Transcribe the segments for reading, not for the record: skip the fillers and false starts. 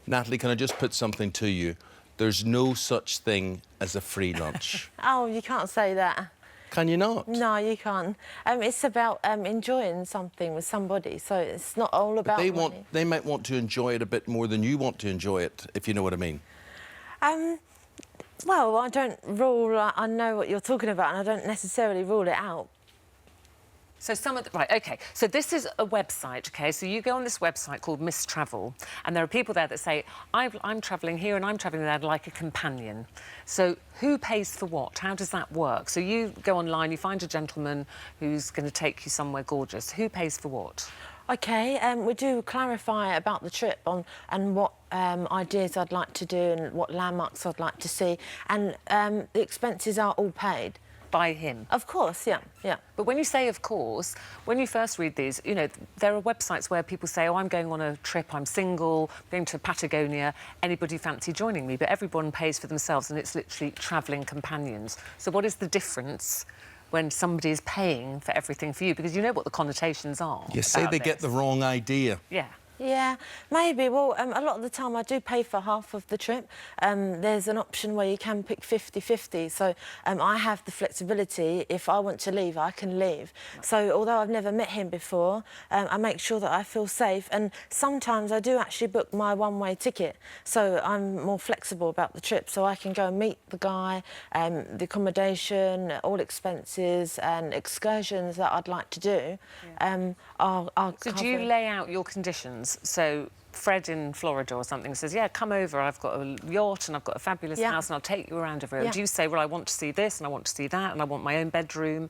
Natalie, can I just put something to you? There's no such thing as a free lunch. Oh, you can't say that. Can you not? No, you can't. It's about enjoying something with somebody, so it's not all about money. They might want to enjoy it a bit more than you want to enjoy it, if you know what I mean. Well, I don't rule... I know what you're talking about, and I don't necessarily rule it out. So some of the... Right, OK. So this is a website, OK? So you go on this website called Miss Travel, and there are people there that say, I'm travelling here and I'm travelling there like a companion. So who pays for what? How does that work? So you go online, you find a gentleman who's going to take you somewhere gorgeous. Who pays for what? OK, we do clarify about the trip and what ideas I'd like to do and what landmarks I'd like to see, and the expenses are all paid. By him? Of course, yeah, yeah. But when you say of course, when you first read these, you know, there are websites where people say, oh, I'm going on a trip, I'm single, going to Patagonia, anybody fancy joining me? But everyone pays for themselves and it's literally travelling companions. So what is the difference when somebody is paying for everything for you? Because you know what the connotations are. You say they get the wrong idea. Yeah. Yeah, maybe. Well, a lot of the time I do pay for half of the trip. There's an option where you can pick 50-50, so I have the flexibility. If I want to leave, I can leave. Right. So although I've never met him before, I make sure that I feel safe, and sometimes I do actually book my one-way ticket, so I'm more flexible about the trip, so I can go and meet the guy, the accommodation, all expenses and excursions that I'd like to do. Yeah. I'll so do you lay out your conditions? So Fred in Florida or something says, yeah, come over, I've got a yacht and I've got a fabulous house and I'll take you around everywhere. Do you say, well, I want to see this and I want to see that and I want my own bedroom?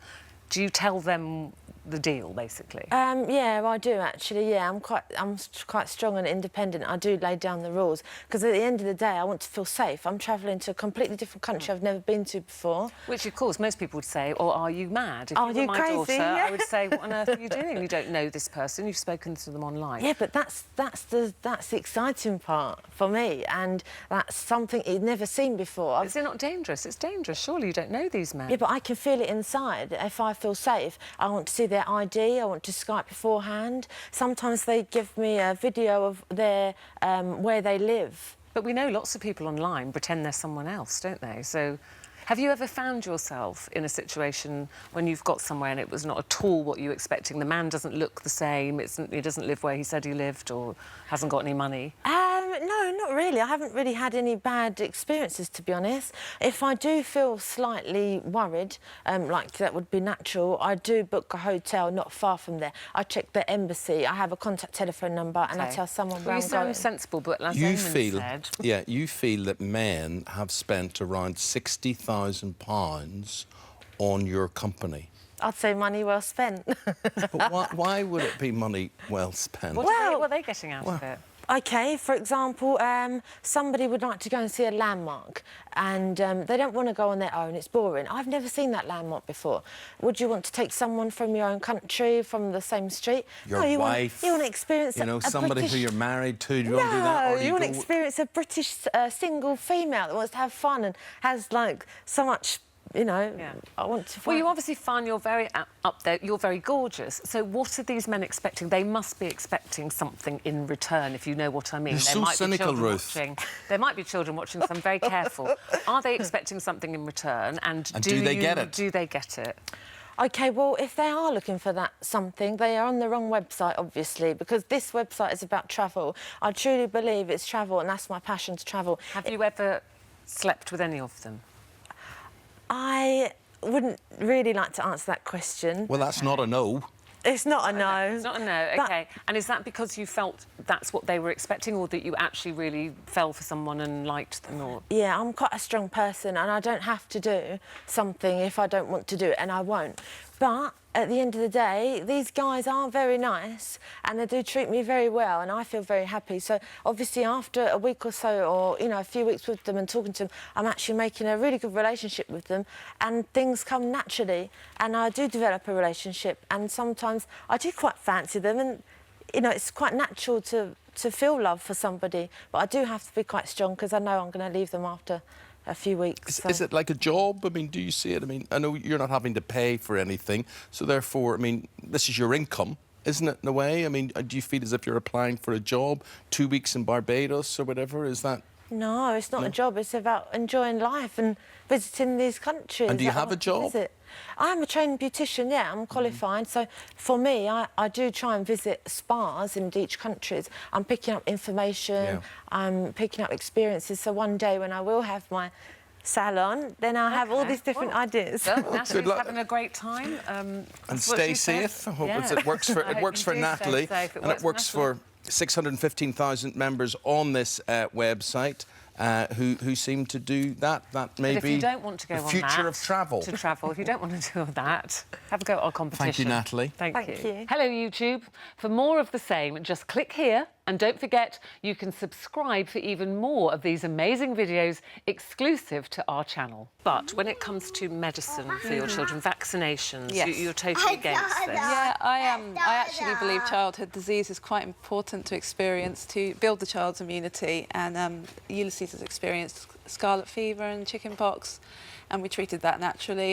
Do you tell them the deal, basically? Yeah, I do, actually, yeah. I'm quite strong and independent. I do lay down the rules, because at the end of the day, I want to feel safe. I'm travelling to a completely different country I've never been to before. Which, of course, most people would say, oh, are you mad? If are you were my crazy? daughter, Yeah. I would say, what on earth are you doing? You don't know this person, you've spoken to them online. Yeah, but that's the exciting part for me, and that's something you've never seen before. Is it not dangerous? It's dangerous. Surely you don't know these men. Yeah, but I can feel it inside. If I feel safe, I want to see their ID, I want to Skype beforehand. Sometimes they give me a video of their where they live. But we know lots of people online pretend they're someone else, don't they? So have you ever found yourself in a situation when you've got somewhere and it was not at all what you were expecting? The man doesn't look the same, he doesn't live where he said he lived, or hasn't got any money? No, not really. I haven't really had any bad experiences, to be honest. If I do feel slightly worried, like that would be natural, I do book a hotel not far from there. I check the embassy, I have a contact telephone number, and I tell someone where I'm going. You sound sensible, but as Eamonn said... Yeah, you feel that men have spent around £60,000 on your company. I'd say money well spent. But why would it be money well spent? What are they getting out of it? OK, for example, somebody would like to go and see a landmark and they don't want to go on their own, it's boring. I've never seen that landmark before. Would you want to take someone from your own country, from the same street? Your wife? You want to experience somebody who you're married to, do you want to do that? No, you want to experience a British single female that wants to have fun and has, like, so much... You know, I want to... Well, you obviously find you're very up there, you're very gorgeous. So what are these men expecting? They must be expecting something in return, if you know what I mean. You're so cynical, Ruth. There might be children watching, so I'm very careful. Are they expecting something in return? And do they get it? Do they get it? OK, well, if they are looking for that something, they are on the wrong website, obviously, because this website is about travel. I truly believe it's travel, and that's my passion, to travel. Have you ever slept with any of them? I wouldn't really like to answer that question. Well, that's not a no. It's not a no. It's not a no, OK. And is that because you felt that's what they were expecting, or that you actually really fell for someone and liked them? Or... Yeah, I'm quite a strong person and I don't have to do something if I don't want to do it, and I won't. But at the end of the day, these guys are very nice and they do treat me very well, and I feel very happy. So obviously after a week or so, or, you know, a few weeks with them and talking to them, I'm actually making a really good relationship with them, and things come naturally, and I do develop a relationship, and sometimes I do quite fancy them, and, you know, it's quite natural to feel love for somebody, but I do have to be quite strong because I know I'm going to leave them after a few weeks. Is it like a job? I mean, do you see it? I mean, I know you're not having to pay for anything, so therefore, I mean, this is your income. isn't it, in a way? I mean, do you feel as if you're applying for a job, 2 weeks in Barbados or whatever? Is that... No, it's not a job. It's about enjoying life and visiting these countries. And do you that I have a want to job? visit. I'm a trained beautician, yeah, I'm qualified. So for me, I do try and visit spas in each countries. I'm picking up information, I'm picking up experiences. So one day when I will have my salon, then I'll have all these different ideas. Well, Natalie's having a great time. And stay safe. I hope it works for, it works for Natalie. And it works for 615,000 members on this website. Who seem to do that. That may But if be you don't want to go the on future that, of travel. To travel, if you don't want to do that, have a go at our competition. Thank you, Natalie. Thank you. Hello, YouTube. For more of the same, just click here. And don't forget, you can subscribe for even more of these amazing videos exclusive to our channel. But when it comes to medicine for your children, vaccinations, you're totally against this. Yeah, I am. I actually believe childhood disease is quite important to experience to build the child's immunity. And Ulysses has experienced scarlet fever and chicken pox, and we treated that naturally.